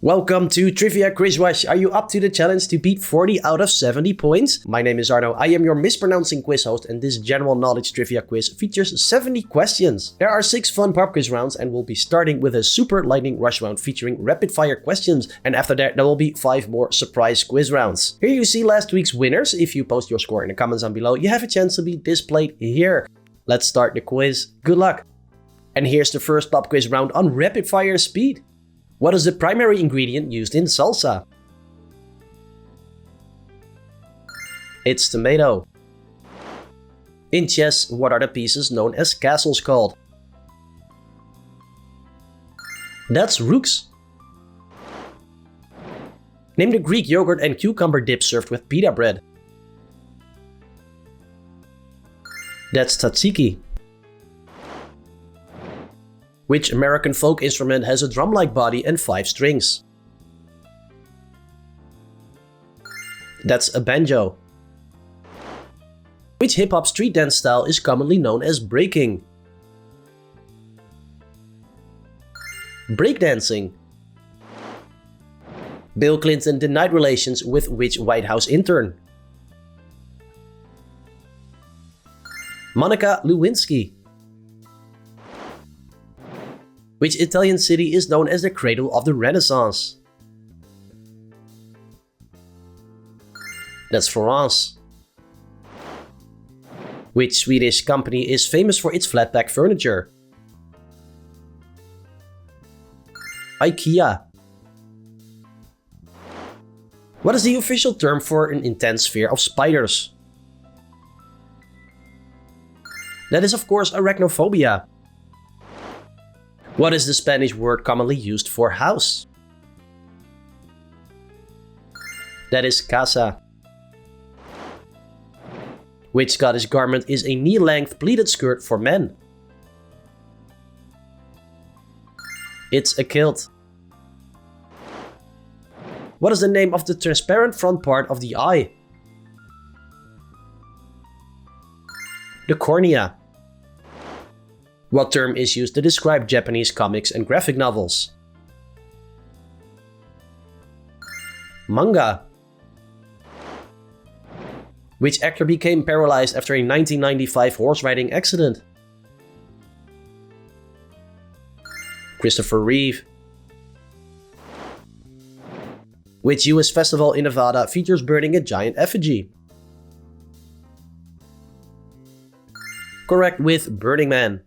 Welcome to Trivia Quiz Wash. Are you up to the challenge to beat 40 out of 70 points? My name is Arno. I am your mispronouncing quiz host, and this general knowledge trivia quiz features 70 questions. There are 6 fun pop quiz rounds, and we'll be starting with a super lightning rush round featuring rapid fire questions. And after that, there will be 5 more surprise quiz rounds. Here you see last week's winners. If you post your score in the comments down below, you have a chance to be displayed here. Let's start the quiz. Good luck. And here's the first pop quiz round on rapid fire speed. What is the primary ingredient used in salsa? It's tomato. In chess, what are the pieces known as castles called? That's rooks. Name the Greek yogurt and cucumber dip served with pita bread. That's tzatziki. Which American folk instrument has a drum-like body and 5 strings? That's a banjo. Which hip-hop street dance style is commonly known as breaking? Breakdancing. Bill Clinton denied relations with which White House intern? Monica Lewinsky. Which Italian city is known as the cradle of the Renaissance? That's Florence. Which Swedish company is famous for its flat-pack furniture? IKEA. What is the official term for an intense fear of spiders? That is, of course, arachnophobia. What is the Spanish word commonly used for house? That is casa. Which Scottish garment is a knee-length pleated skirt for men? It's a kilt. What is the name of the transparent front part of the eye? The cornea. What term is used to describe Japanese comics and graphic novels? Manga. Which actor became paralyzed after a 1995 horse riding accident? Christopher Reeve. Which US festival in Nevada features burning a giant effigy? Correct, with Burning Man.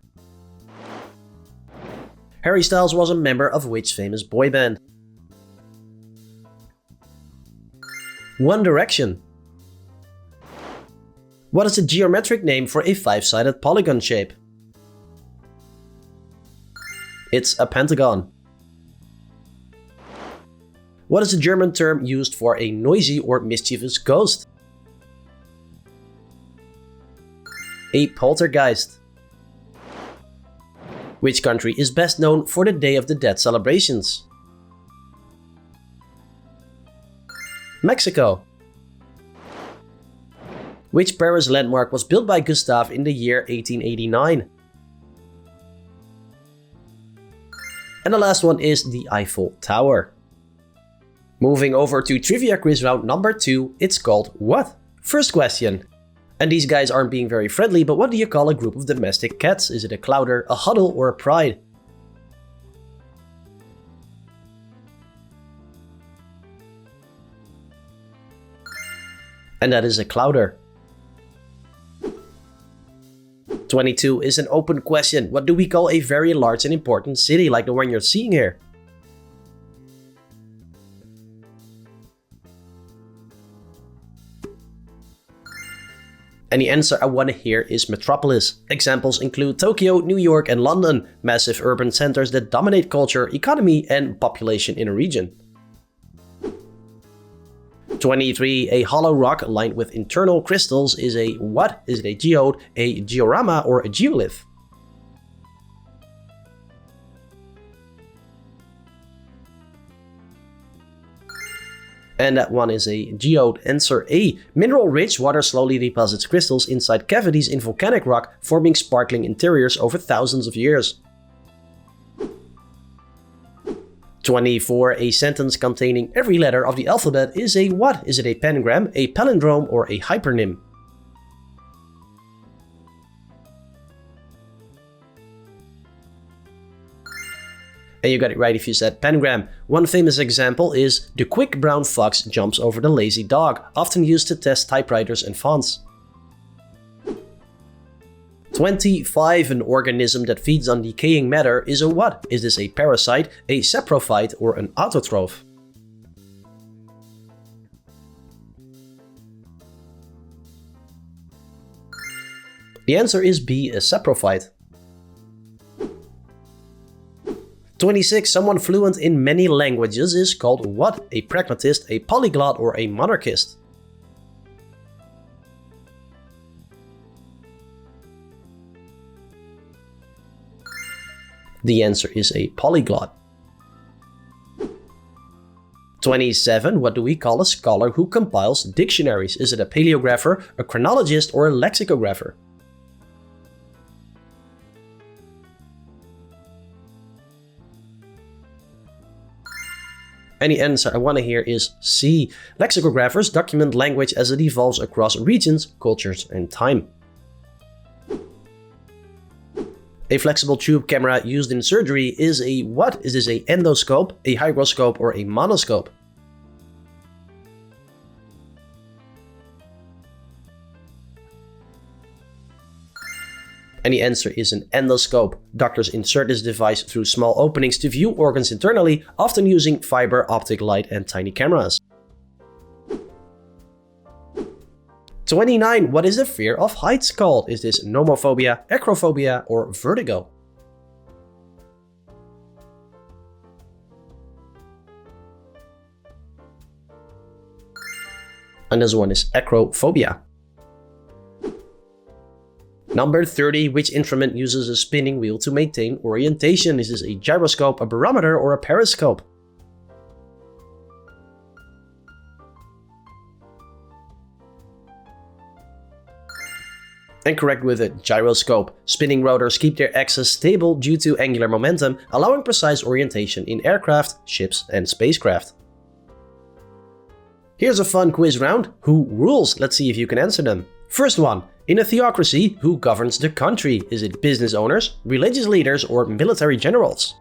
Harry Styles was a member of which famous boy band? One Direction. What is the geometric name for a 5-sided polygon shape? It's a pentagon. What is the German term used for a noisy or mischievous ghost? A poltergeist. Which country is best known for the Day of the Dead celebrations? Mexico. Which Paris landmark was built by Gustave in the year 1889? And the last one is the Eiffel Tower. Moving over to trivia quiz round number 2, it's called what? First question. And these guys aren't being very friendly, but what do you call a group of domestic cats? Is it a clowder, a huddle, or a pride? And that is a clowder. 22 is an open question. What do we call a very large and important city like the one you're seeing here? And the answer I want to hear is metropolis. Examples include Tokyo, New York, and London, massive urban centers that dominate culture, economy, and population in a region. 23. A hollow rock lined with internal crystals is a what? Is it a geode, a georama, or a geolith? And that one is a geode. Answer A. Mineral-rich water slowly deposits crystals inside cavities in volcanic rock, forming sparkling interiors over thousands of years. 24. A sentence containing every letter of the alphabet is a what? Is it a pentagram, a palindrome, or a hypernym? And you got it right if you said pentagram. One famous example is the quick brown fox jumps over the lazy dog, often used to test typewriters and fonts. 25. An organism that feeds on decaying matter is a what? Is this a parasite, a saprophyte, or an autotroph? The answer is B, a saprophyte. 26. Someone fluent in many languages is called what? A pragmatist, a polyglot, or a monarchist? The answer is a polyglot. 27. What do we call a scholar who compiles dictionaries? Is it a paleographer, a chronologist, or a lexicographer? And the answer I want to hear is C. Lexicographers document language as it evolves across regions, cultures, and time. A flexible tube camera used in surgery is a what? Is this a endoscope, a hygroscope, or a monoscope? And the answer is an endoscope. Doctors insert this device through small openings to view organs internally, often using fiber optic light and tiny cameras. 29. What is the fear of heights called? Is this nomophobia, acrophobia, or vertigo? And this one is acrophobia. Number 30. Which instrument uses a spinning wheel to maintain orientation? Is this a gyroscope, a barometer, or a periscope? And correct with a gyroscope. Spinning rotors keep their axis stable due to angular momentum, allowing precise orientation in aircraft, ships, and spacecraft. Here's a fun quiz round. Who rules? Let's see if you can answer them. First one. In a theocracy, who governs the country? Is it business owners, religious leaders, or military generals?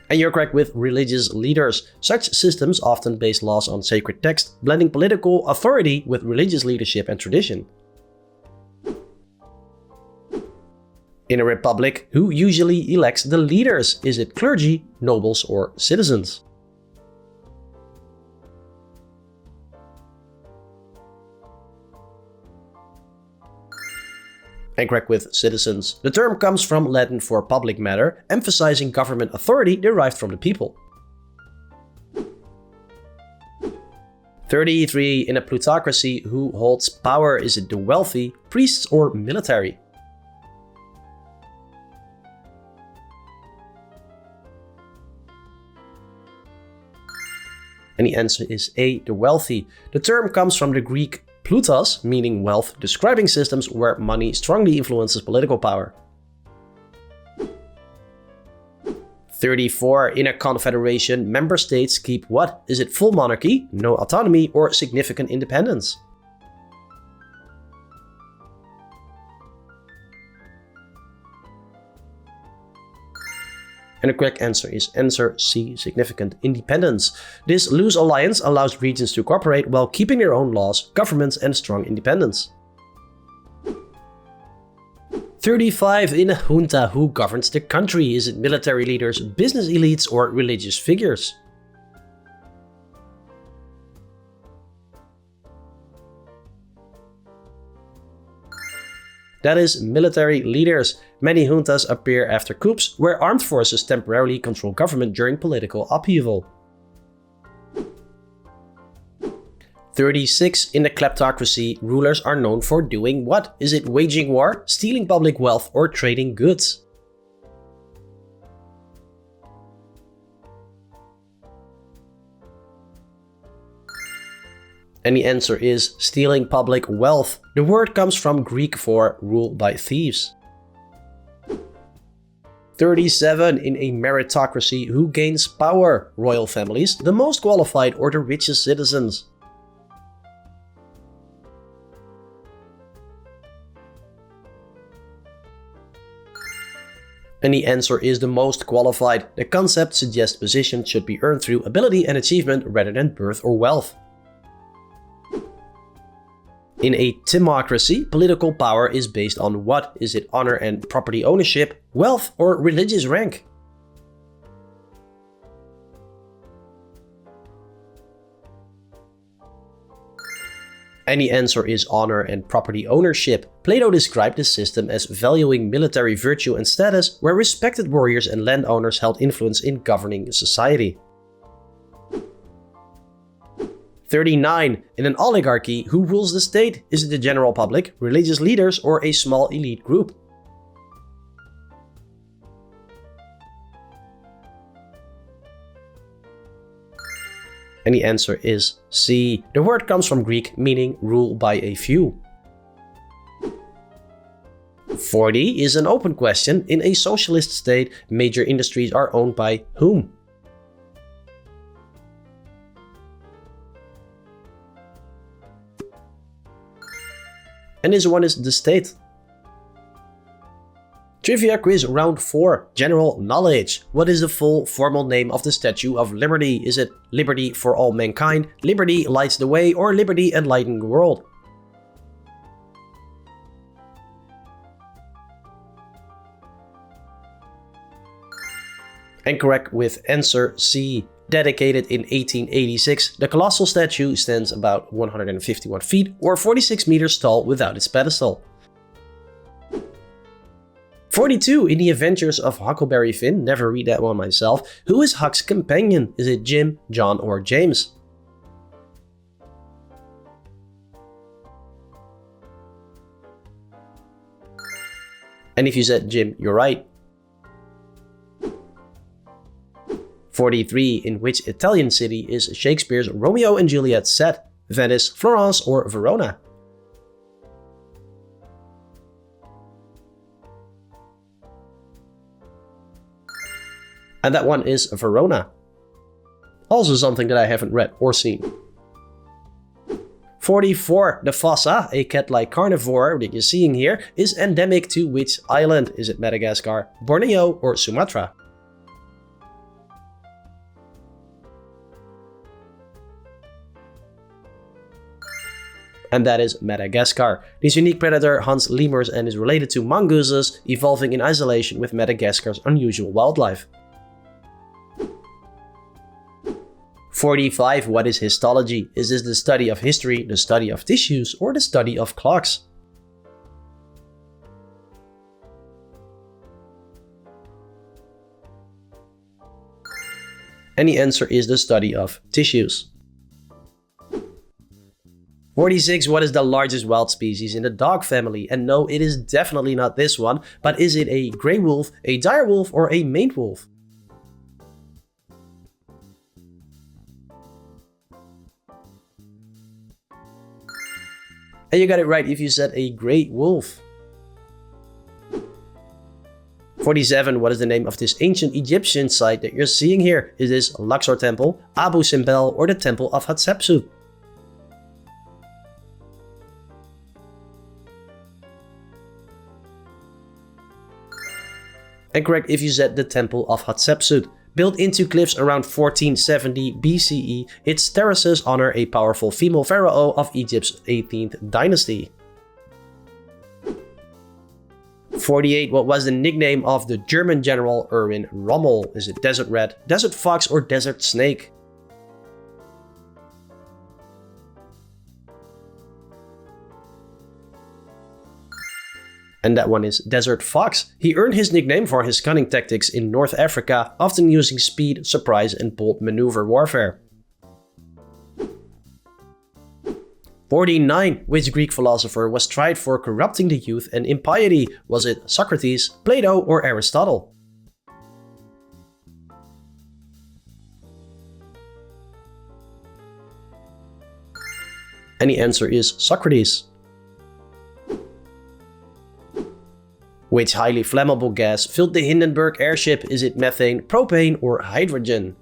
And you're correct with religious leaders. Such systems often base laws on sacred text, blending political authority with religious leadership and tradition. In a republic, who usually elects the leaders? Is it clergy, nobles, or citizens? And correct with citizens. The term comes from Latin for public matter, emphasizing government authority derived from the people. 33. In a plutocracy, who holds power? Is it the wealthy, priests, or military? And the answer is A, the wealthy. The term comes from the Greek plutos, meaning wealth, describing systems where money strongly influences political power. 34. In a confederation, member states keep what? Is it full monarchy, no autonomy, or significant independence? And the correct answer is answer C, significant independence. This loose alliance allows regions to cooperate while keeping their own laws, governments, and strong independence. 35. In a junta, who governs the country? Is it military leaders, business elites, or religious figures? That is military leaders. Many juntas appear after coups, where armed forces temporarily control government during political upheaval. 36. In a kleptocracy, rulers are known for doing what? Is it waging war, stealing public wealth, or trading goods? And the answer is stealing public wealth. The word comes from Greek for rule by thieves. 37. In a meritocracy, who gains power? Royal families, the most qualified, or the richest citizens? And the answer is the most qualified. The concept suggests position should be earned through ability and achievement rather than birth or wealth. In a timocracy, political power is based on what? Is it honor and property ownership, wealth, or religious rank? And the answer is honor and property ownership. Plato described this system as valuing military virtue and status, where respected warriors and landowners held influence in governing society. 39. In an oligarchy, who rules the state? Is it the general public, religious leaders, or a small elite group? And the answer is C. The word comes from Greek, meaning rule by a few. 40 is an open question. In a socialist state, major industries are owned by whom? And this one is the state. Trivia quiz round 4. General knowledge. What is the full formal name of the Statue of Liberty? Is it Liberty for all mankind, Liberty lights the way, or Liberty enlighten the world? And correct with answer C. Dedicated in 1886, the colossal statue stands about 151 feet or 46 meters tall without its pedestal. 42. In the Adventures of Huckleberry Finn, never read that one myself, who is Huck's companion? Is it Jim, John, or James? And if you said Jim, you're right. 43. In which Italian city is Shakespeare's Romeo and Juliet set? Venice, Florence, or Verona? And that one is Verona. Also something that I haven't read or seen. 44. The fossa, a cat-like carnivore that you're seeing here, is endemic to which island? Is it Madagascar, Borneo, or Sumatra? And that is Madagascar. This unique predator hunts lemurs and is related to mongooses, evolving in isolation with Madagascar's unusual wildlife. 45. What is histology? Is this the study of history, the study of tissues, or the study of clocks? And the answer is the study of tissues. 46. What is the largest wild species in the dog family? And no, it is definitely not this one, but is it a grey wolf, a dire wolf, or a maned wolf? And you got it right if you said a grey wolf. 47. What is the name of this ancient Egyptian site that you're seeing here? Is this Luxor Temple, Abu Simbel, or the Temple of Hatshepsut? And correct if you said the Temple of Hatshepsut. Built into cliffs around 1470 BCE, its terraces honor a powerful female pharaoh of Egypt's 18th dynasty. 48. What was the nickname of the German general Erwin Rommel? Is it Desert Rat, Desert Fox, or Desert Snake? And that one is Desert Fox. He earned his nickname for his cunning tactics in North Africa, often using speed, surprise, and bold maneuver warfare. 49. Which Greek philosopher was tried for corrupting the youth and impiety? Was it Socrates, Plato, or Aristotle? And the answer is Socrates. Which highly flammable gas filled the Hindenburg airship? Is it methane, propane, or hydrogen?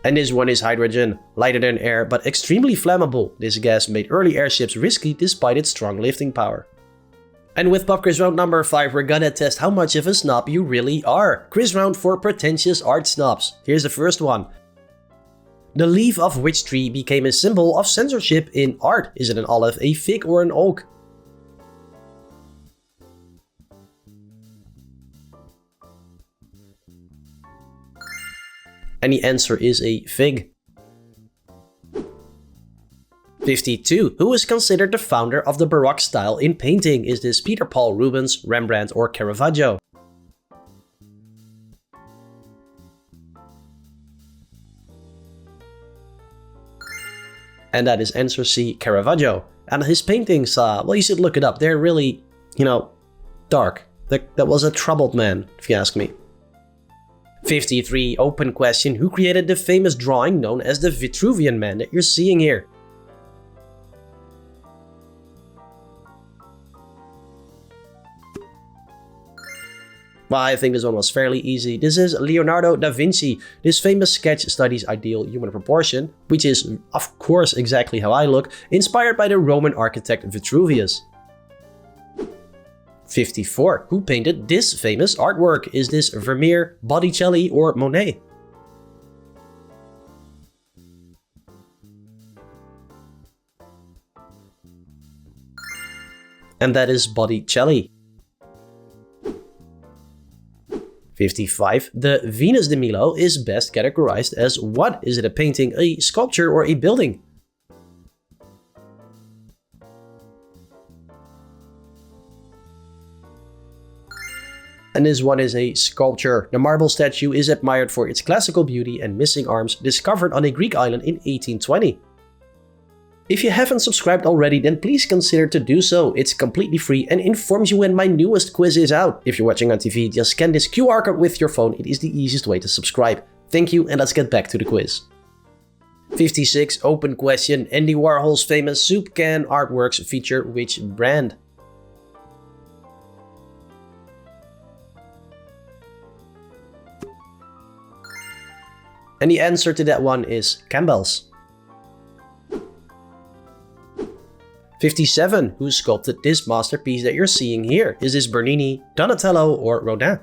And this one is hydrogen, lighter than air but extremely flammable. This gas made early airships risky despite its strong lifting power. And with pop quiz round number 5, we're gonna test how much of a snob you really are. Quiz round for pretentious art snobs. Here's the first one. The leaf of which tree became a symbol of censorship in art? Is it an olive, a fig, or an oak? And the answer is a fig. 52. Who is considered the founder of the Baroque style in painting? Is this Peter Paul Rubens, Rembrandt, or Caravaggio? And that is answer C, Caravaggio. And his paintings, well, you should look it up. They're really, dark. That was a troubled man, if you ask me. 53. Open question. Who created the famous drawing known as the Vitruvian Man that you're seeing here? Well, I think this one was fairly easy. This is Leonardo da Vinci. This famous sketch studies ideal human proportion, which is, of course, exactly how I look, inspired by the Roman architect Vitruvius. 54. Who painted this famous artwork? Is this Vermeer, Botticelli, or Monet? And that is Botticelli. 55. The Venus de Milo is best categorized as what? Is it a painting, a sculpture, or a building? And this one is a sculpture. The marble statue is admired for its classical beauty and missing arms, discovered on a Greek island in 1820. If you haven't subscribed already, then please consider to do so. It's completely free and informs you when my newest quiz is out. If you're watching on TV, just scan this QR code with your phone. It is the easiest way to subscribe. Thank you, and let's get back to the quiz. 56. Open question. Andy Warhol's famous soup can artworks feature which brand? And the answer to that one is Campbell's. 57. Who sculpted this masterpiece that you're seeing here? Is this Bernini, Donatello, or Rodin?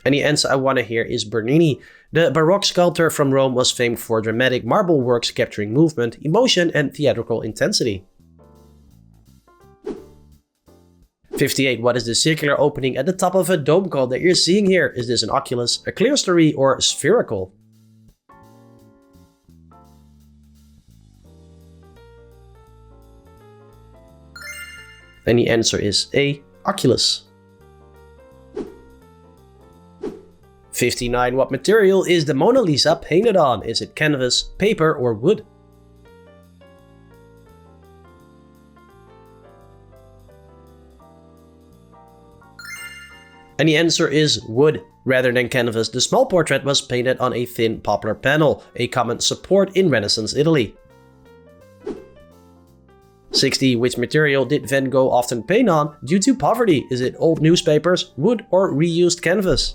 And the answer I want to hear is Bernini. The Baroque sculptor from Rome was famed for dramatic marble works capturing movement, emotion, and theatrical intensity. 58. What is the circular opening at the top of a dome called that you're seeing here? Is this an oculus, a clerestory, or spherical? And the answer is A, oculus. 59. What material is the Mona Lisa painted on? Is it canvas, paper, or wood? And the answer is wood. Rather than canvas, the small portrait was painted on a thin poplar panel, a common support in Renaissance Italy. 60. Which material did Van Gogh often paint on due to poverty? Is it old newspapers, wood, or reused canvas?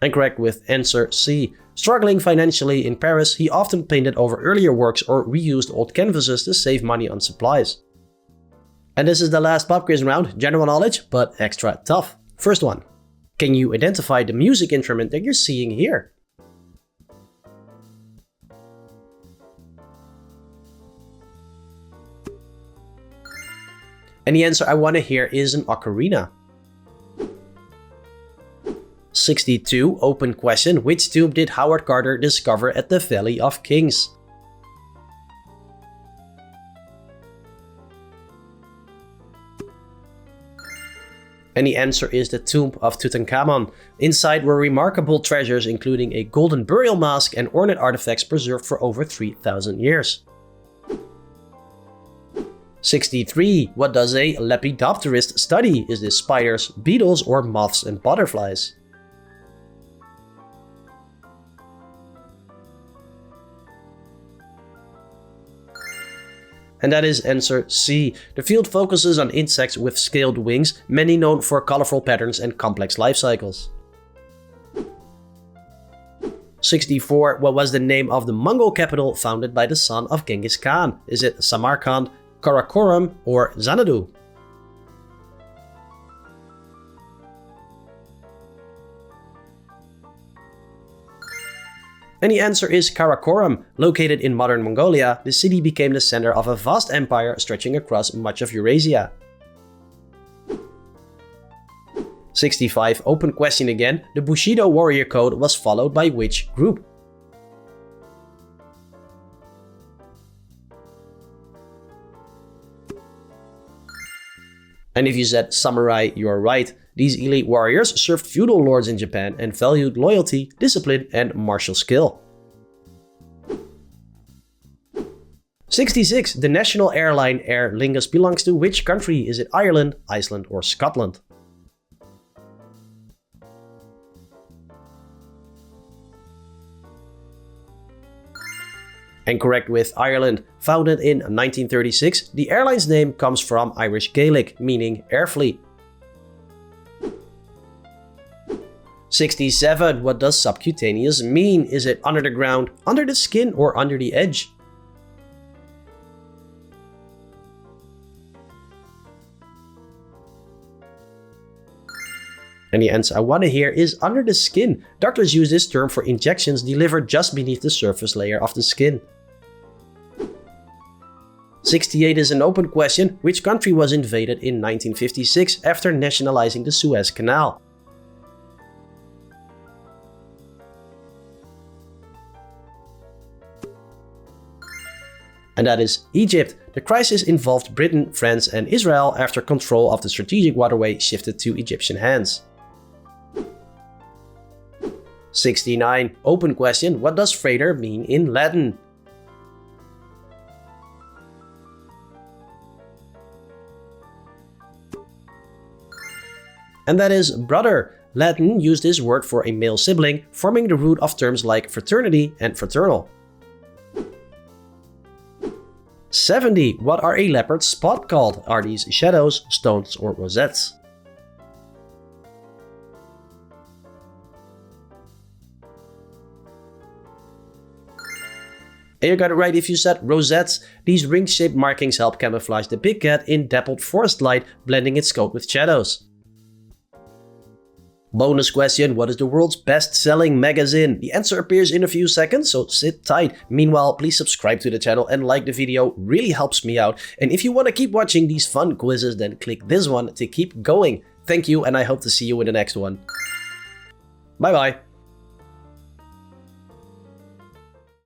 And correct with answer C. Struggling financially in Paris, he often painted over earlier works or reused old canvases to save money on supplies. And this is the last pop quiz round, general knowledge, but extra tough. First one. Can you identify the music instrument that you're seeing here? And the answer I want to hear is an ocarina. 62. Open question. Which tomb did Howard Carter discover at the Valley of Kings? And the answer is the tomb of Tutankhamun. Inside were remarkable treasures including a golden burial mask and ornate artifacts preserved for over 3,000 years. 63. What does a lepidopterist study? Is this spiders, beetles, or moths and butterflies? And that is answer C. The field focuses on insects with scaled wings, many known for colorful patterns and complex life cycles. 64. What was the name of the Mongol capital founded by the son of Genghis Khan? Is it Samarkand, Karakoram, or Xanadu? And the answer is Karakoram. Located in modern Mongolia, the city became the center of a vast empire stretching across much of Eurasia. 65. Open question again. The Bushido warrior code was followed by which group? And if you said samurai, you're right. These elite warriors served feudal lords in Japan and valued loyalty, discipline, and martial skill. 66. The national airline Aer Lingus belongs to which country? Is it Ireland, Iceland, or Scotland? And correct with Ireland. Founded in 1936, the airline's name comes from Irish Gaelic, meaning air fleet. 67. What does subcutaneous mean? Is it under the ground, under the skin, or under the edge? And the answer I want to hear is under the skin. Doctors use this term for injections delivered just beneath the surface layer of the skin. 68 is an open question. Which country was invaded in 1956 after nationalizing the Suez Canal? And that is Egypt. The crisis involved Britain, France, and Israel after control of the strategic waterway shifted to Egyptian hands. 69. Open question. What does freighter mean in Latin? And that is brother. Latin used this word for a male sibling, forming the root of terms like fraternity and fraternal. 70. What are a leopard's spot called? Are these shadows, stones, or rosettes? And you got it right if you said rosettes. These ring-shaped markings help camouflage the big cat in dappled forest light, blending its coat with shadows. Bonus question, what is the world's best-selling magazine? The answer appears in a few seconds, so sit tight. Meanwhile, please subscribe to the channel and like the video, really helps me out. And if you want to keep watching these fun quizzes, then click this one to keep going. Thank you, and I hope to see you in the next one. Bye bye.